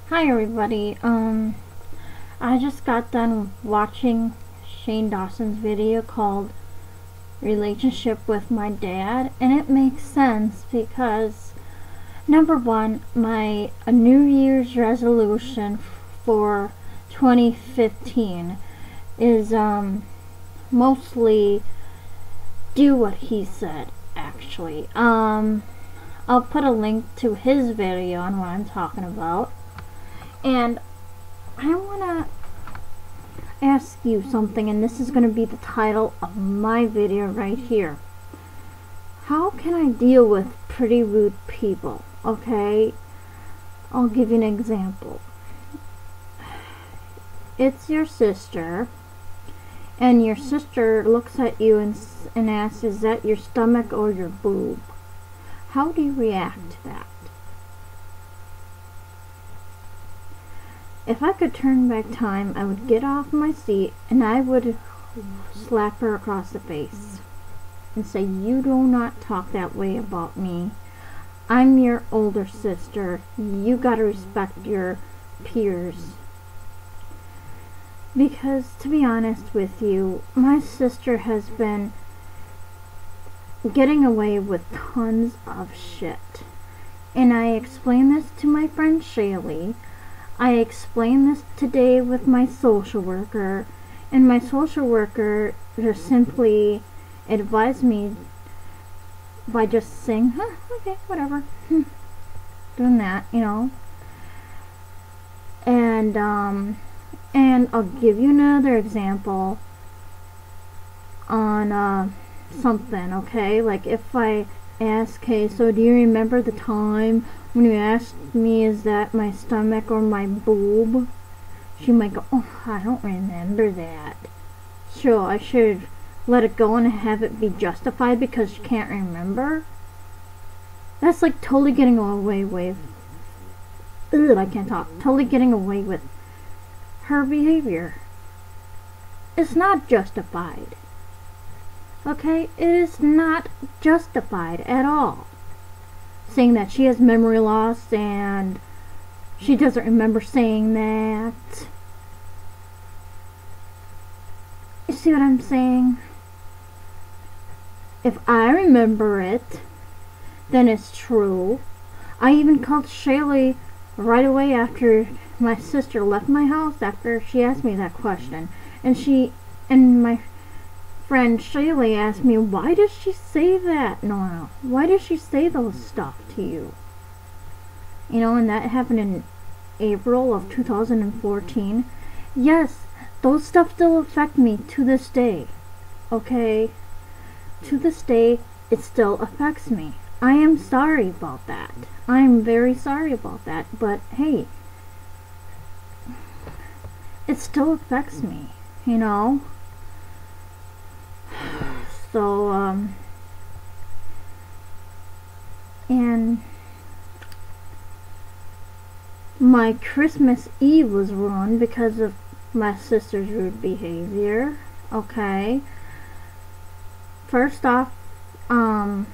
Hi everybody. I just got done watching Shane Dawson's video called Relationship with My Dad, and it makes sense because number one, my New Year's resolution for 2015 is mostly do what he said actually. I'll put a link to his video on what I'm talking about. And I want to ask you something, and this is going to be the title of my video right here. How can I deal with pretty rude people? Okay, I'll give you an example. It's your sister, and your sister looks at you and asks, is that your stomach or your boob? How do you react to that? If I could turn back time, I would get off my seat and I would slap her across the face and say, you do not talk that way about me. I'm your older sister. You gotta respect your peers. Because, to be honest with you, my sister has been getting away with tons of shit. And I explained this to my friend Shaylee. I explained this today with my social worker, and my social worker just simply advised me by just saying, okay, whatever, doing that, you know. And I'll give you another example on something, okay? Like if I ask, hey, so do you remember the time when you asked me, is that my stomach or my boob? She might go, oh, I don't remember that. So I should let it go and have it be justified because she can't remember? That's like totally getting away with, I can't talk, totally getting away with her behavior. It's not justified. Okay, it is not justified at all. Saying that she has memory loss and she doesn't remember saying that. You see what I'm saying? If I remember it, then it's true. I even called Shaylee right away after my sister left my house after she asked me that question. And my friend Shaylee asked me, why does she say that, Nora? Why does she say those stuff to you? You know, and that happened in April of 2014. Yes, those stuff still affect me to this day. Okay? To this day, it still affects me. I am sorry about that. I am very sorry about that. But, hey, it still affects me, you know? So, and my Christmas Eve was ruined because of my sister's rude behavior. Okay. First off, I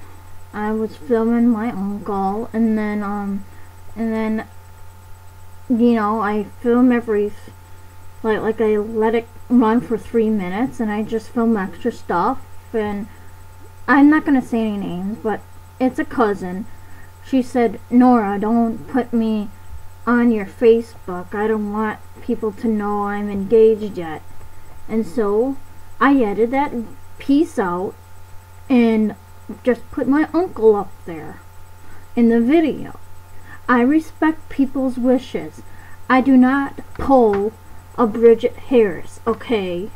was filming my uncle, and then, you know, I film every, like I let it run for 3 minutes, and I just film extra stuff. And I'm not gonna say any names, but it's a cousin. She said, Nora, don't put me on your Facebook. I don't want people to know I'm engaged yet. And so I edited that piece out and just put my uncle up there in the video. I respect people's wishes. I do not pull a Bridget Harris, okay?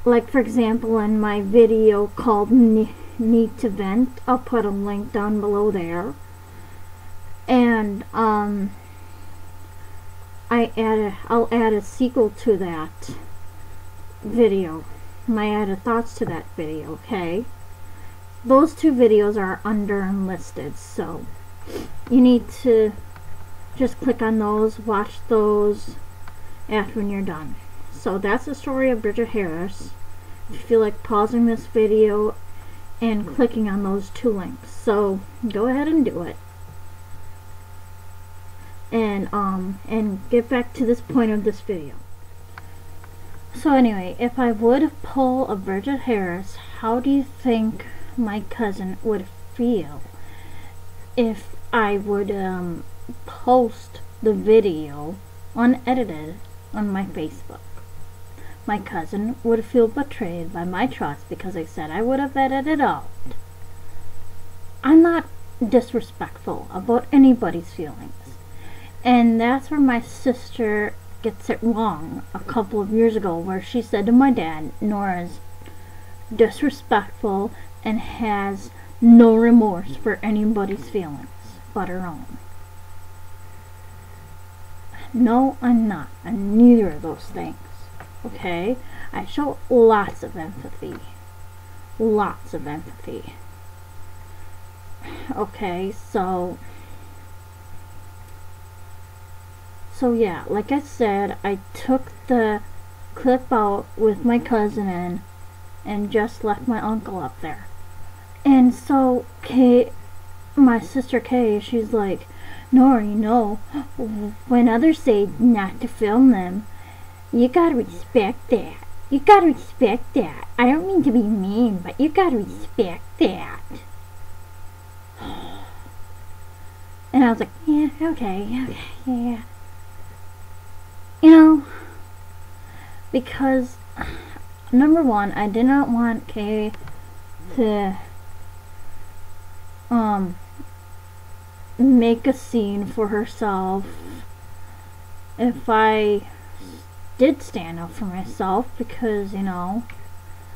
Like, for example, in my video called Need to Vent, I'll put a link down below there. And I'll add a sequel to that video. My added thoughts to that video, okay? Those two videos are under unlisted, so you need to just click on those, watch those after when you're done. So that's the story of Bridget Harris. If you feel like pausing this video and clicking on those two links, so go ahead and do it. And and get back to this point of this video. So anyway, if I would pull a Bridget Harris, how do you think my cousin would feel if I would post the video unedited on my Facebook? My cousin would feel betrayed by my trust because I said I would have edited out. I'm not disrespectful about anybody's feelings. And that's where my sister gets it wrong a couple of years ago, where she said to my dad, Nora's disrespectful and has no remorse for anybody's feelings but her own. No, I'm not. I'm neither of those things. Okay? I show lots of empathy. Lots of empathy. Okay, so yeah, like I said, I took the clip out with my cousin in and just left my uncle up there. And so Kay, my sister Kay, she's like, Nora, you know, when others say not to film them, you gotta respect that. You gotta respect that. I don't mean to be mean, but you gotta respect that. And I was like, yeah, okay, yeah. You know, because, number one, I did not want Kay to, make a scene for herself if I did stand up for myself, because, you know,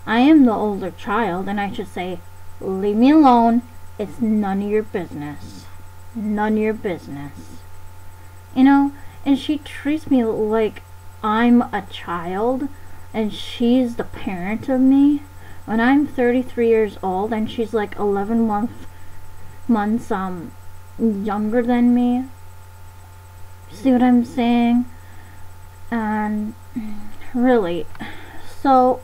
I am the older child, and I should say, leave me alone, it's none of your business. None of your business. You know, and she treats me like I'm a child, and she's the parent of me, when I'm 33 years old, and she's like 11 months younger than me. See what I'm saying? And really, so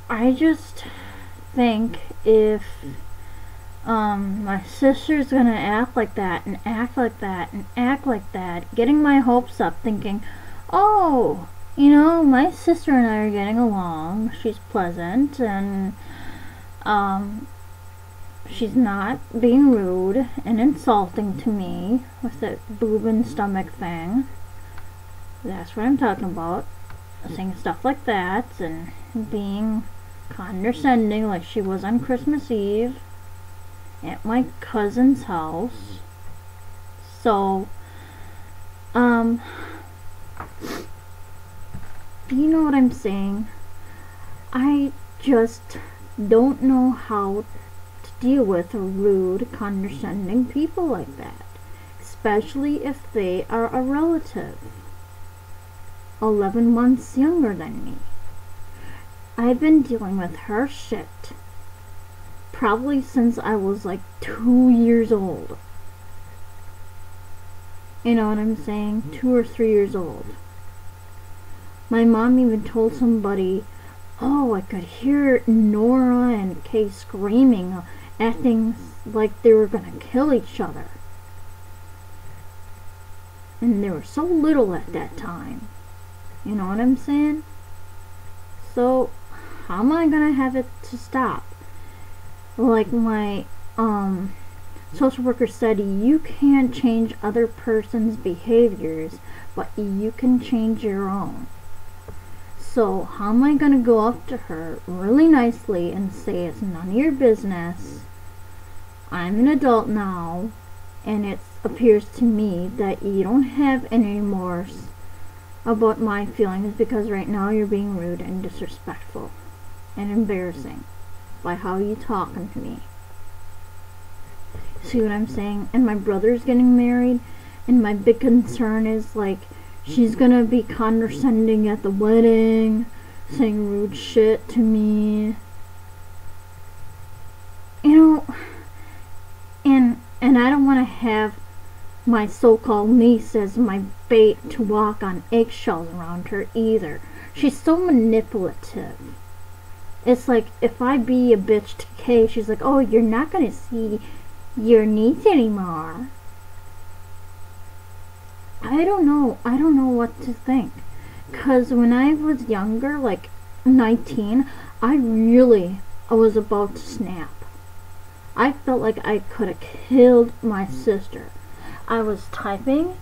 I just think if my sister's gonna act like that and act like that and act like that, getting my hopes up, thinking, oh, you know, my sister and I are getting along, she's pleasant, and she's not being rude and insulting to me with that boob and stomach thing. That's what I'm talking about. Saying stuff like that and being condescending like she was on Christmas Eve at my cousin's house. So, you know what I'm saying? I just don't know how to deal with rude, condescending people like that, especially if they are a relative 11 months younger than me. I've been dealing with her shit probably since I was like 2 years old. You know what I'm saying? 2 or 3 years old. My mom even told somebody, oh, I could hear Nora and Kay screaming, acting like they were gonna kill each other. And they were so little at that time. You know what I'm saying? So, how am I gonna have it to stop? Like my social worker said, you can't change other person's behaviors, but you can change your own. So how am I gonna go up to her really nicely and say it's none of your business, I'm an adult now, and it appears to me that you don't have any remorse about my feelings because right now you're being rude and disrespectful and embarrassing by how you talking to me. See what I'm saying? And my brother's getting married, and my big concern is, like, she's gonna be condescending at the wedding, saying rude shit to me. You know, and I don't want to have my so-called niece as my bait to walk on eggshells around her either. She's so manipulative. It's like, if I be a bitch to Kay, she's like, oh, you're not gonna see your niece anymore. I don't know what to think. Because when I was younger, like 19, I was about to snap. I felt like I could have killed my sister. I was typing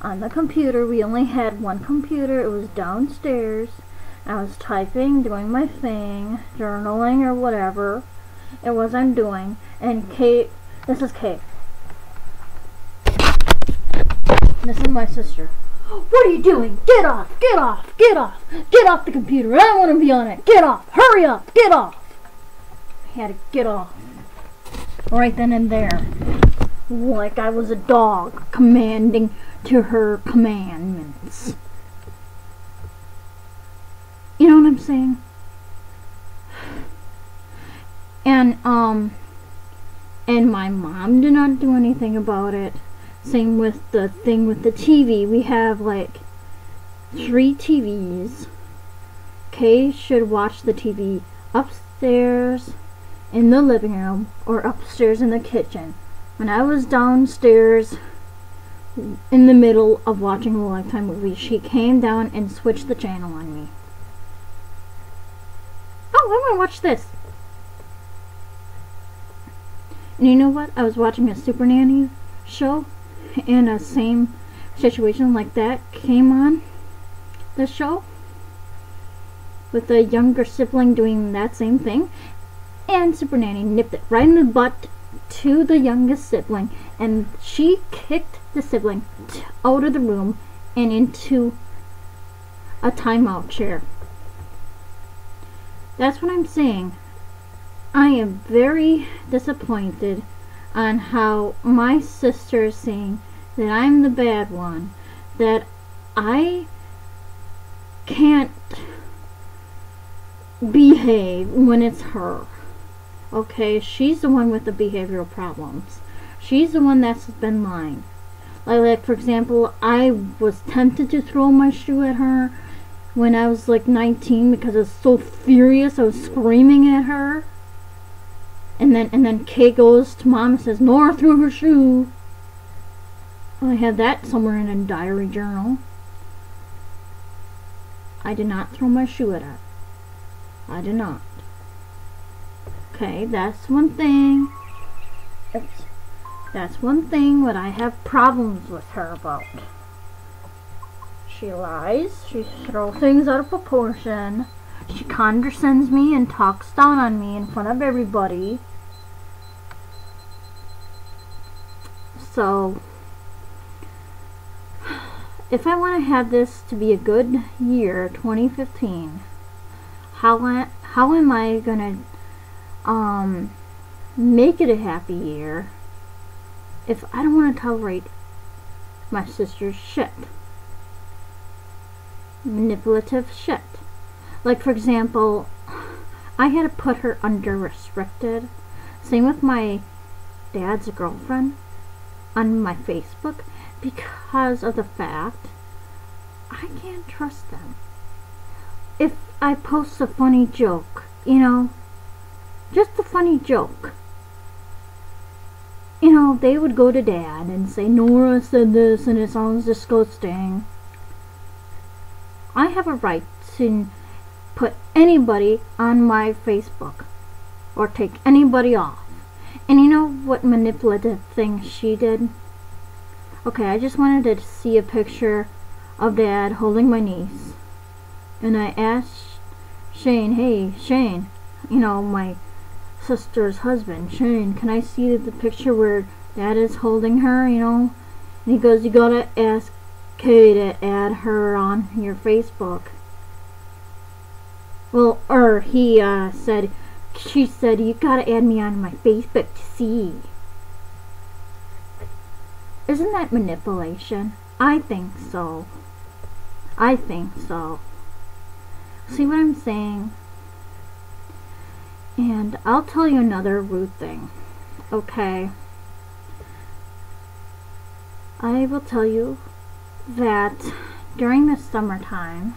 on the computer. We only had one computer. It was downstairs. I was typing, doing my thing, journaling or whatever it was I'm doing. And Kate, this is Kate. This is my sister. What are you doing? Get off! Get off! Get off! Get off the computer! I don't want to be on it! Get off! Hurry up! Get off! I had to get off. Right then and there. Like I was a dog commanding to her commandments. You know what I'm saying? And my mom did not do anything about it. Same with the thing with the TV. We have like 3 TVs. Kay should watch the TV upstairs in the living room or upstairs in the kitchen. When I was downstairs in the middle of watching a Lifetime movie, she came down and switched the channel on me. Oh, I want to watch this. And you know what? I was watching a Super Nanny show, and a same situation like that came on the show with a younger sibling doing that same thing, and Super Nanny nipped it right in the butt to the youngest sibling, and she kicked the sibling out of the room and into a timeout chair. That's what I'm saying. I am very disappointed on how my sister is saying that I'm the bad one, that I can't behave when it's her. Okay, she's the one with the behavioral problems. She's the one that's been lying. Like for example, I was tempted to throw my shoe at her when I was like 19 because I was so furious. I was screaming at her. And then Kay goes to mom and says, Nora threw her shoe. I have that somewhere in a diary journal. I did not throw my shoe at her. I did not. Okay, that's one thing. Oops. That's one thing that I have problems with her about. She lies. She throws things out of proportion. She condescends me and talks down on me in front of everybody. So, if I want to have this to be a good year, 2015, how am I gonna make it a happy year if I don't want to tolerate my sister's shit, manipulative shit? Like for example, I had to put her under restricted. Same with my dad's girlfriend on my Facebook because of the fact I can't trust them. If I post a funny joke, you know, just a funny joke, you know, they would go to dad and say, Nora said this and it sounds disgusting. I have a right to put anybody on my Facebook or take anybody off. And you know what manipulative thing she did? Okay, I just wanted to see a picture of dad holding my niece. And I asked Shane, hey Shane, you know, my sister's husband, Shane, can I see the picture where dad is holding her, you know? And he goes, you gotta ask Kay to add her on your Facebook. Well, he said, she said, you gotta add me on my Facebook to see. Isn't that manipulation? I think so. I think so. See what I'm saying? And I'll tell you another rude thing. Okay. I will tell you that during the summertime,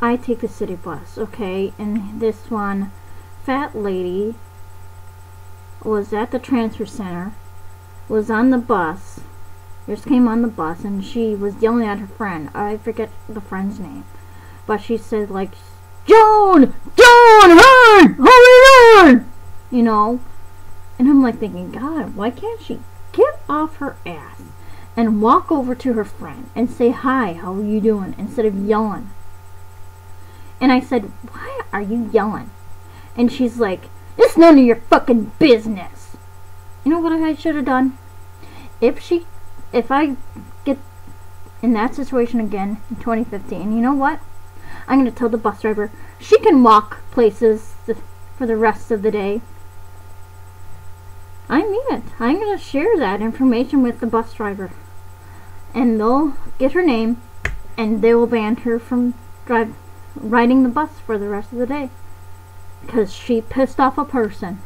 I take the city bus, okay? And this one fat lady was at the transfer center, was on the bus, just came on the bus, and she was yelling at her friend. I forget the friend's name, but she said, like, Joan! Joan! Hurry on! You know? And I'm like thinking, God, why can't she get off her ass and walk over to her friend and say, hi, how are you doing? Instead of yelling. And I said, why are you yelling? And she's like, it's none of your fucking business. You know what I should have done? If I get in that situation again in 2015, you know what? I'm going to tell the bus driver she can walk places for the rest of the day. I mean it. I'm going to share that information with the bus driver. And they'll get her name, and they will ban her from riding the bus for the rest of the day. Because she pissed off a person.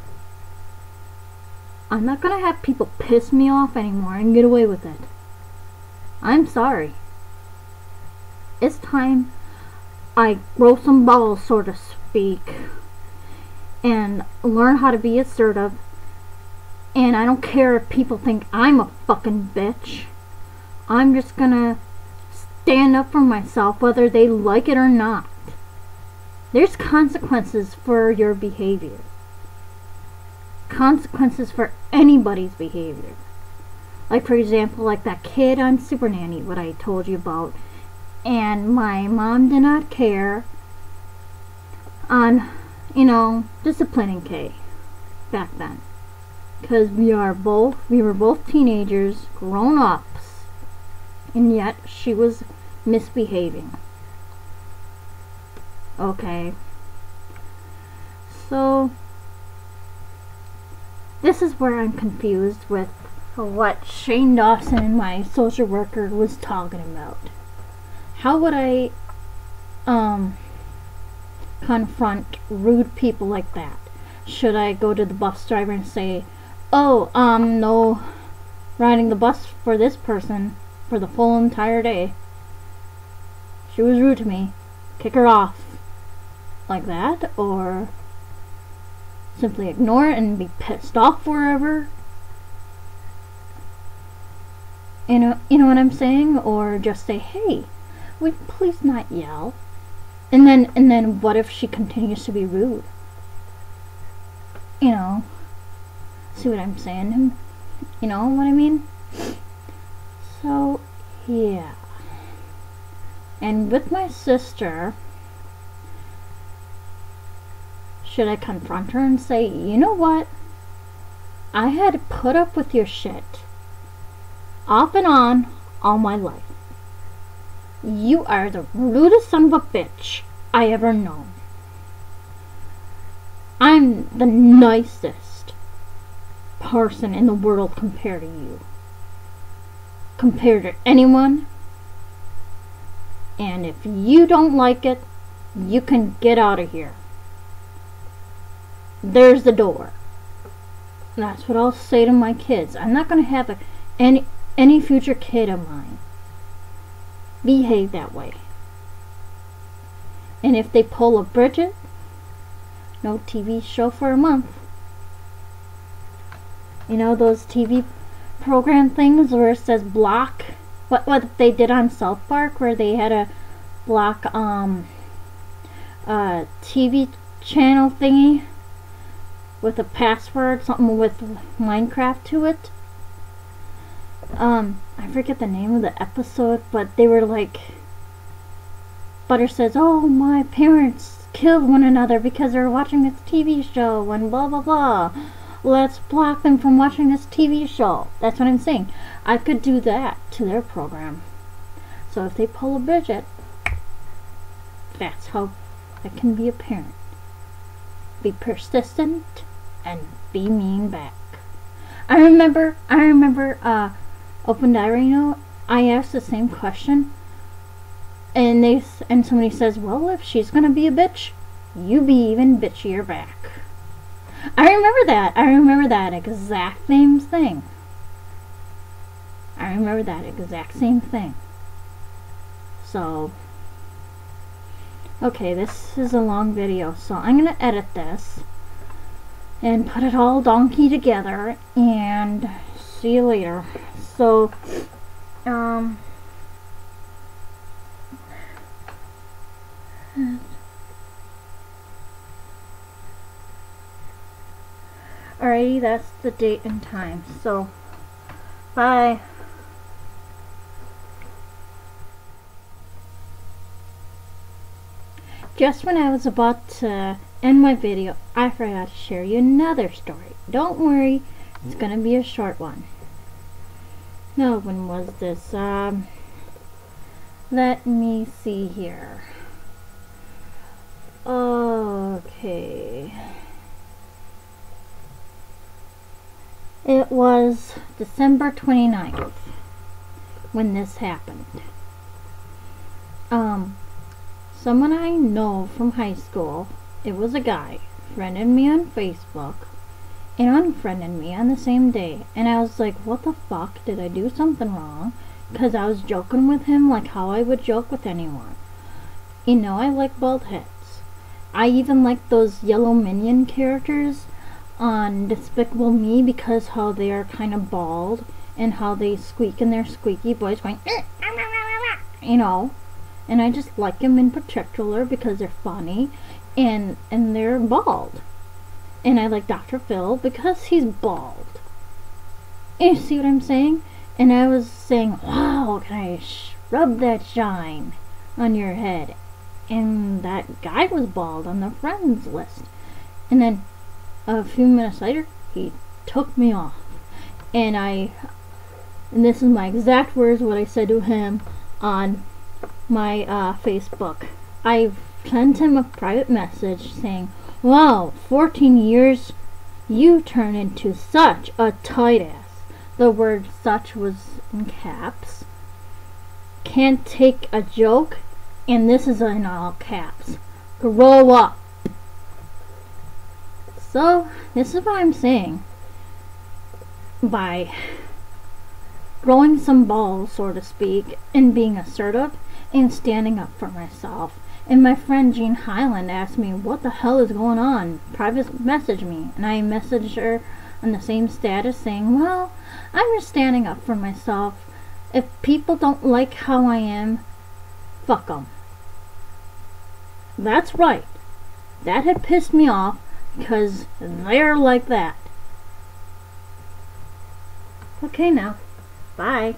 I'm not going to have people piss me off anymore and get away with it. I'm sorry. It's time I grow some balls, so to speak, and learn how to be assertive. And I don't care if people think I'm a fucking bitch. I'm just gonna stand up for myself whether they like it or not. There's consequences for your behavior. Consequences for anybody's behavior. Like, for example, like that kid on Super Nanny, what I told you about. And my mom did not care on, disciplining Kay back then. Because we were both teenagers, grown ups, and yet she was misbehaving. Okay. So, this is where I'm confused with what Shane Dawson and my social worker was talking about. How would I confront rude people like that? Should I go to the bus driver and say, oh, no riding the bus for this person for the full entire day. She was rude to me. Kick her off. Like that? Or simply ignore it and be pissed off forever? You know what I'm saying? Or just say, hey, would you please not yell? And then what if she continues to be rude? See what I'm saying? You know what I mean? So, yeah. And with my sister, should I confront her and say, you know what? I had to put up with your shit off and on all my life. You are the rudest son of a bitch I ever known. I'm the nicest person in the world compared to you. Compared to anyone. And if you don't like it, you can get out of here. There's the door. That's what I'll say to my kids. I'm not going to have any future kid of mine behave that way. And if they pull a Bridget, no TV show for a month. You know those TV program things where it says block? What they did on South Park, where they had a block TV channel thingy with a password, something with Minecraft to it. I forget the name of the episode, but they were like, Butter says, oh, my parents killed one another because they were watching this TV show and blah blah blah. Let's block them from watching this TV show. That's what I'm saying. I could do that to their program. So if they pull a Bridget, that's how I can be a parent. Be persistent and be mean back. I remember Open Diary Note, I asked the same question, and somebody says, well, if she's gonna be a bitch, you be even bitchier back. I remember that exact same thing. So, Okay, this is a long video, so I'm gonna edit this and put it all donkey together and see you later. So, alrighty, that's the date and time. So, bye. Just when I was about to end my video, I forgot to share you another story. Don't worry, it's gonna be a short one. Now, when was this? Let me see here. Okay. It was December 29th when this happened. Someone I know from high school, it was a guy, friended me on Facebook and unfriended me on the same day. And I was like, what the fuck? Did I do something wrong? Because I was joking with him like how I would joke with anyone. You know, I like bald heads. I even like those yellow minion characters on Despicable Me because how they are kind of bald and how they squeak in their squeaky voice going, you know. And I just like them in particular because they're funny and they're bald. And I like Dr. Phil because he's bald. And you see what I'm saying? And I was saying, wow, can I rub that shine on your head? And that guy was bald on the friends list. And then a few minutes later, he took me off. And this is my exact words, what I said to him on my Facebook. I sent him a private message saying, wow, 14 years, you turn into such a tight ass. The word such was in caps. Can't take a joke, and this is in all caps. Grow up. So, this is what I'm saying. By growing some balls, so to speak, and being assertive, and standing up for myself. And my friend Jean Highland asked me, what the hell is going on? Private message me. And I messaged her on the same status saying, well, I'm just standing up for myself. If people don't like how I am, fuck them. That's right. That had pissed me off because they're like that. Okay now. Bye.